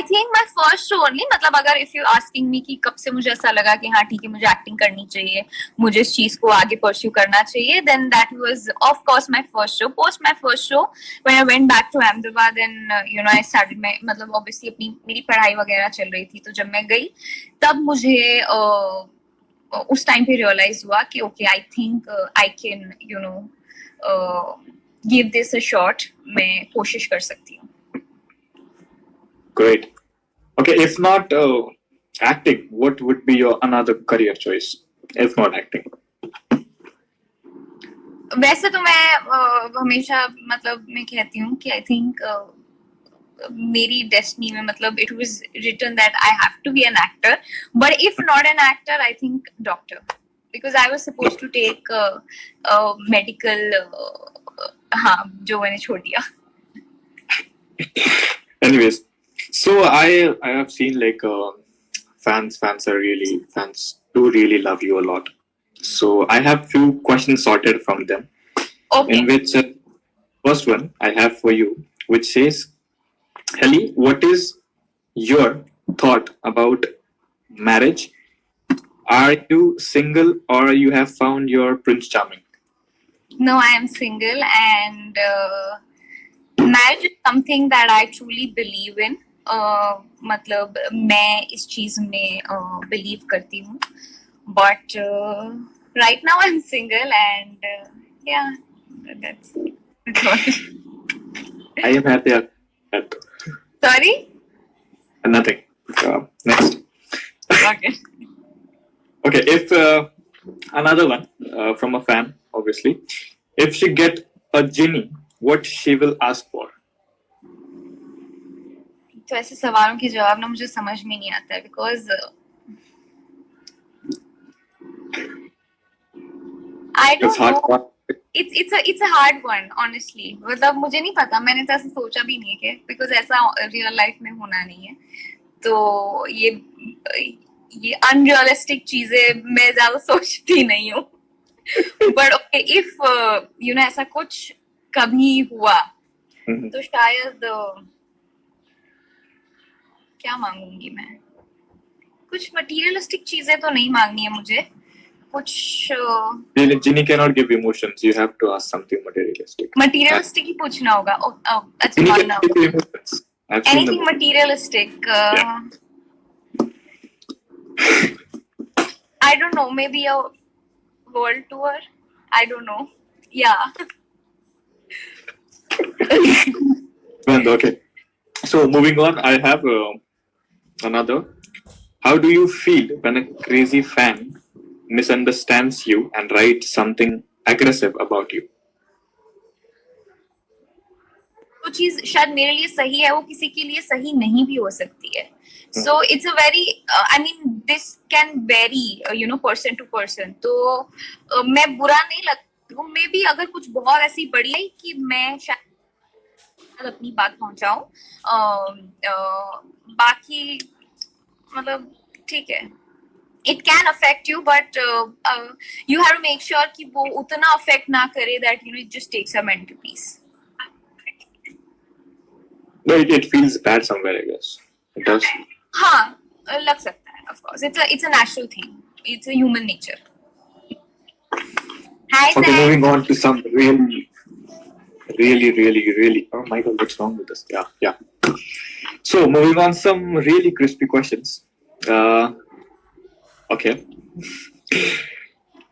I think my first show only, मतलब अगर if you asking me कि कब से मुझे ऐसा लगा कि हाँ ठीक है मुझे एक्टिंग करनी चाहिए, मुझे इस चीज को आगे परस्यू करना चाहिए, then that was of course my first show. Post my first show when I went back to Ahmedabad and you know I started my, मतलब ऑब्वियसली अपनी मेरी पढ़ाई वगैरह चल रही थी, तो जब मैं गई तब मुझे उस टाइम पे रियलाइज हुआ कि okay I think I can you know give this a shot, मैं कोशिश कर सकती हूँ. Great. Okay, if not acting, what would be your another career choice? If not acting. वैसे तो मैं हमेशा मतलब मैं कहती हूँ कि आई थिंक मेरी डेस्टिनी में, मतलब it was written that I have to be an actor, but if not an actor I think doctor, because I was supposed to take medical, हाँ जो मैंने छोड़ दिया. Anyways, so I have seen like fans do really love you a lot. So I have few questions sorted from them. Okay. In which first one I have for you, which says, Helly, what is your thought about marriage? Are you single or you have found your Prince Charming? No, I am single and marriage is something that I truly believe in. मतलब मैं इस चीज में believe करती हूँ, but right now I'm single and yeah, that's all. I am happy at that. Sorry? Nothing. Next. Okay. Okay, if another one from a fan, obviously, if she get a genie, what she will ask for? तो ऐसे सवालों के जवाब ना मुझे समझ में नहीं आता है, because I don't know, it's a hard one honestly. मतलब मुझे नहीं पता, मैंने तो ऐसा सोचा भी नहीं है, बिकॉज ऐसा रियल लाइफ में होना नहीं है, तो ये अनरियलिस्टिक चीजें मैं ज्यादा सोचती नहीं हूँ. But okay, if you know ऐसा कुछ कभी हुआ तो शायद क्या मांगूंगी मैं, कुछ मटेरियलिस्टिक चीजें तो नहीं मांगनी है मुझे, कुछ Genie cannot give emotions. You have to ask something materialistic. Materialistic ही पूछना होगा. अच्छा मानना होगा anything materialistic. I don't know, maybe a world tour, I don't know. Yeah. Okay, so moving on, I have another. How do you feel when a crazy fan misunderstands you and writes something aggressive about you? तो चीज शायद मेरे लिए सही है, वो किसी के लिए सही नहीं भी हो सकती है. So it's a very I mean this can vary you know person to person. तो मैं बुरा नहीं लगती हूँ, मे बी अगर कुछ बहुत ऐसी बड़ी है कि मैं शायद अपनी बात पहुंचाऊं, बाकी मतलब ठीक है, it can affect you, but you have to make sure कि वो उतना affect ना करे that you know it just takes a mental peace. No, it feels bad somewhere, I guess. It does. हाँ, लग सकता है. Of course, it's a natural thing. It's a human nature. Hi, okay, Sam. moving on to some really. Oh my God, what's wrong with this? Yeah. So moving on, some really crispy questions. Okay.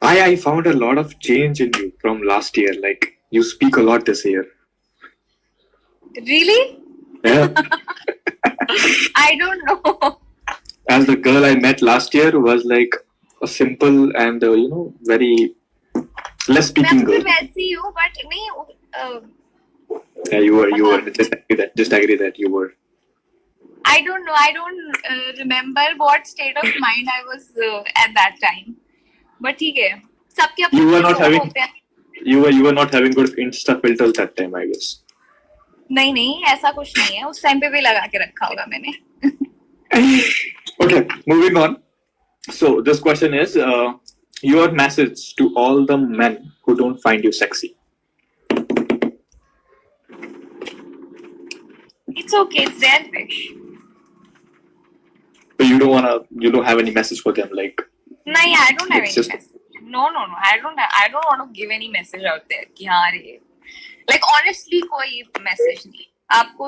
I found a lot of change in you from last year. Like you speak a lot this year. Really? Yeah. I don't know. As the girl I met last year was like a simple and you know very less speaking girl. मैं वैसी हूँ, but नहीं. Yeah, you were. Just agree that you were. I don't know. I don't remember what state of mind I was at that time. But ठीक है. सबके अपने You were not having. होते हैं. You were not having good Insta filters that time, I guess. नहीं ऐसा कुछ नहीं है, उस टाइम पे भी लगा के रखा होगा मैंने. Okay, moving on. So this question is your message to all the men who don't find you sexy. It's okay. It's their wish. you don't have any message for them, like No, I don't have it's any just message. No. I don't want to give any message out there कि हाँ रे. Like honestly कोई message नहीं. आपको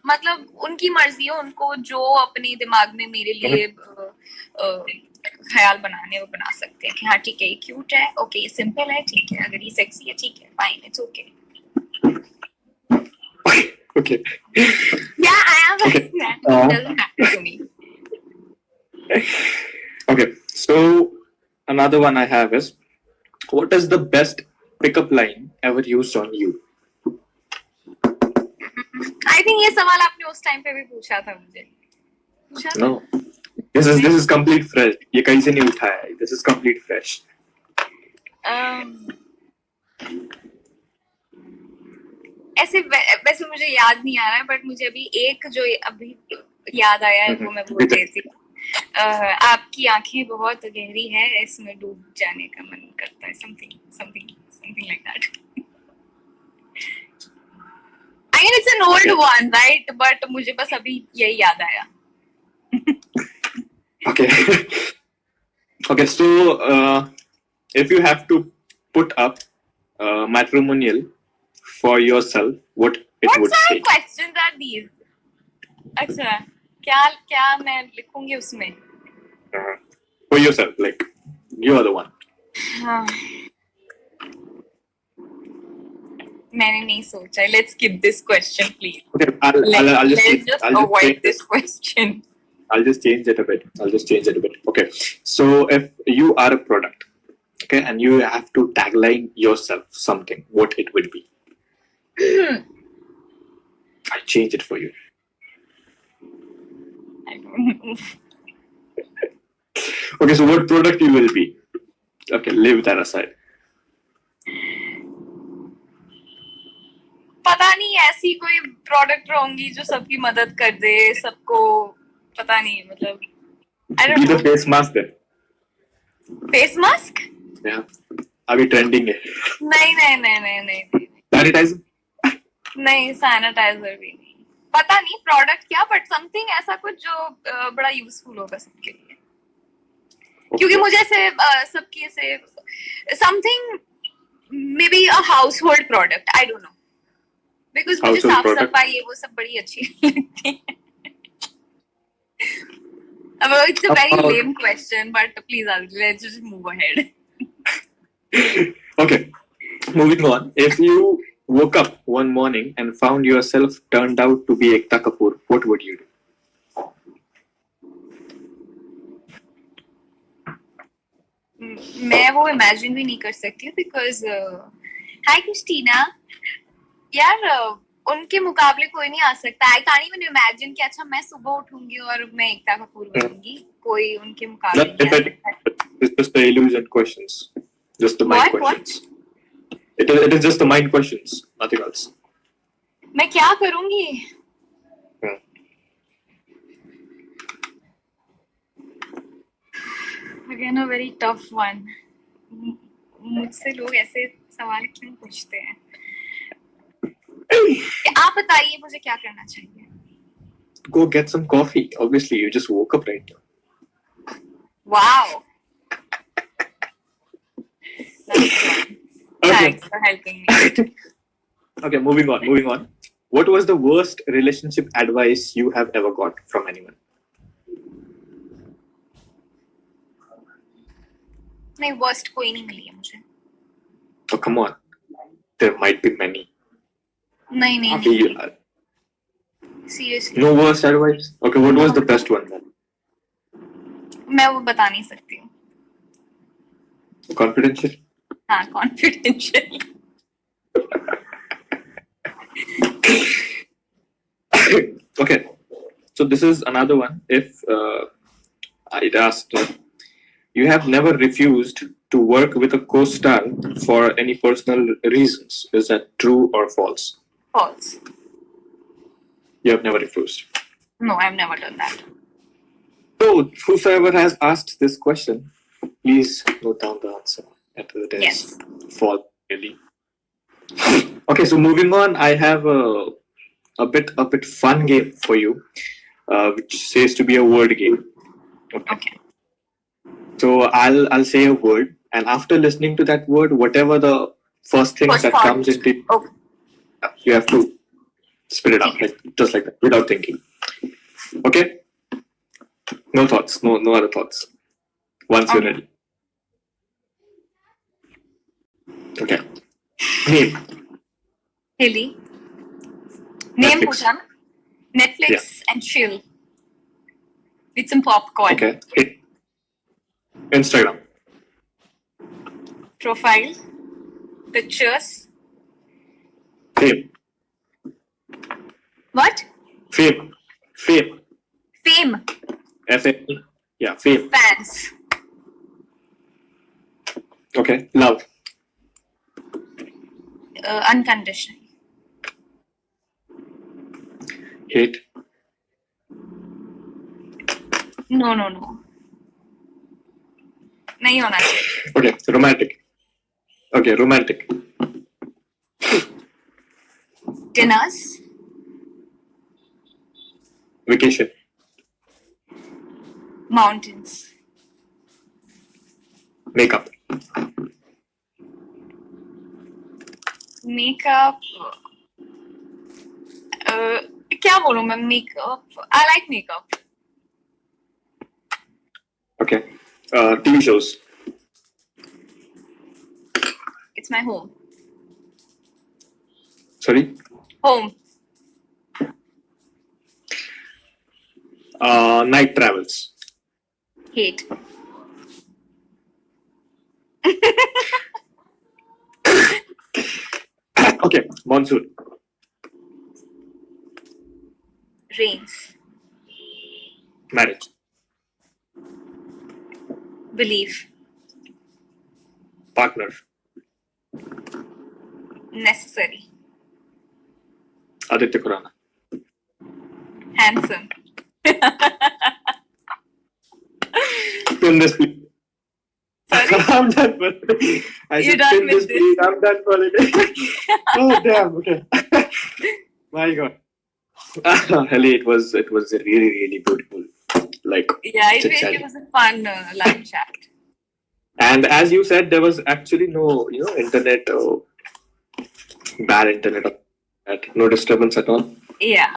मतलब उनकी मर्जी है, उनको जो अपने दिमाग में मेरे लिए ख्याल बनाने वो बना सकते हैं कि हाँ ठीक है ये क्यूट है, ओके ये सिंपल है, ठीक है, अगर ये सेक्सी है ठीक है, fine, it's okay. okay. Yeah, I am like Okay. that. It doesn't matter to me. Okay, so another one I have is, what is the best pickup line ever used on you? I think ये सवाल आपने उस time पे भी पूछा था मुझे. पूछा था? No, this is complete fresh. ये कहीं से नहीं उठाया है. This is complete fresh. ऐसे वैसे मुझे याद नहीं आ रहा है, बट मुझे अभी एक जो अभी याद आया है वो मैं बोल रही थी. आपकी आंखें बहुत गहरी है, इसमें डूब जाने का मन करता है, something like that. I mean it's an old one, right? But मुझे बस अभी यही याद आया. Okay. Okay, so if you have to put up matrimonial for yourself, what it What would sort say? of questions are these? अच्छा, क्या मैं लिखूंगी उसमें? For yourself, like you are the one. हाँ. मैंने नहीं सोचा. Let's skip this question, please. Okay, I'll Let's just avoid this question. I'll just change it a bit. Okay, so if you are a product, okay, and you have to tagline yourself something, what it would be? I'll change it for you. I don't know. Okay, so what product you will be? Okay, leave that aside. पता नहीं ऐसी कोई product रहूंगी जो सबकी मदद कर दे, सबको पता नहीं मतलब. I don't Be the know. face mask then. Face mask? Yeah, अभी trending है. नहीं. Sanitizer. नहीं, सैनिटाइजर भी नहीं. पता नहीं प्रोडक्ट क्या, बट समथिंग ऐसा कुछ जो बड़ा यूजफुल होगा सबके लिए. क्योंकि मुझे ऐसे सबके से something may be a house hold product, I don't know, because मुझे Household साफ product. सफाई ये वो सब बड़ी अच्छी लगती है. अब it's a very About- lame question, but please let's just move ahead. Okay, moving on. If you woke up one morning and found yourself turned out to be Ekta Kapoor, what would you do? मैं वो imagine भी नहीं कर सकती because hi Christina यार, उनके मुकाबले कोई नहीं आ सकता. आई कांट इवन इमेजिन कि अच्छा मैं सुबह उठूंगी और मैं एकता कपूर बनूंगी. कोई उनके मुकाबले Not नहीं आ if सकता. it's just the illusion questions, just the mind What? questions. It is just the mind questions, nothing else. मैं क्या करूंगी? Hmm. Again a very tough one. मुझसे लोग ऐसे सवाल क्यों पूछते हैं? आप बताइए मुझे क्या करना चाहिए? Go get some coffee. Obviously, you just woke up right now. Wow. That's fun. Okay. Thanks for helping me. Okay, moving on. What was the worst relationship advice you have ever got from anyone? नहीं, worst कोई नहीं मिली है मुझे. Oh, come on. There might be many. नहीं. Okay, Seriously. no worst advice? Okay, what was the best one then? मैं वो बता नहीं सकती हूँ. Confidential? हाँ, confidential. Okay, so this is another one. If I'd asked, you have never refused to work with a co-star for any personal reasons. Is that true or false? False. You have never refused. No, I've never done that. So, whosoever has asked this question, please note down the answer. It is Yes. false, really. Okay, so moving on, I have a bit fun game for you, which says to be a word game. Okay. So I'll say a word, and after listening to that word, whatever the first thing First that thought. comes into, Okay. you have to spit it out, like just like that, without thinking. Okay? No thoughts, no other thoughts. Once you're Okay. ready. Okay. Name. Hilly. Name Netflix. पूछा ना? Netflix and chill with some popcorn. Okay. Instagram. Profile. Pictures. Fame. What? Fame. Fame. Fame. F-A. Yeah, fame. Fans. Okay. Love. Unconditional. Hate. No. नहीं होना चाहिए. Okay. Romantic. Okay. Romantic. Dinners. Vacation. Mountains. Makeup. Makeup. क्या बोलूं मैं? Makeup. I like makeup. Okay. TV shows. It's my home. Sorry. Home. Night travels. Hate. Okay. Monsoon. Rains. Marriage. Belief. Partner. Necessary. Aditya Khurana. Handsome. Spin this, please. Sorry? I'm done for it. I You're said, done spin with this, this? please. I'm done for it. Oh, damn. Okay. My God. Helly, it was really beautiful. Like, Yeah, chit-chat. it was a fun live chat. And as you said, there was actually no, internet, bad internet, no disturbance at all. Yeah.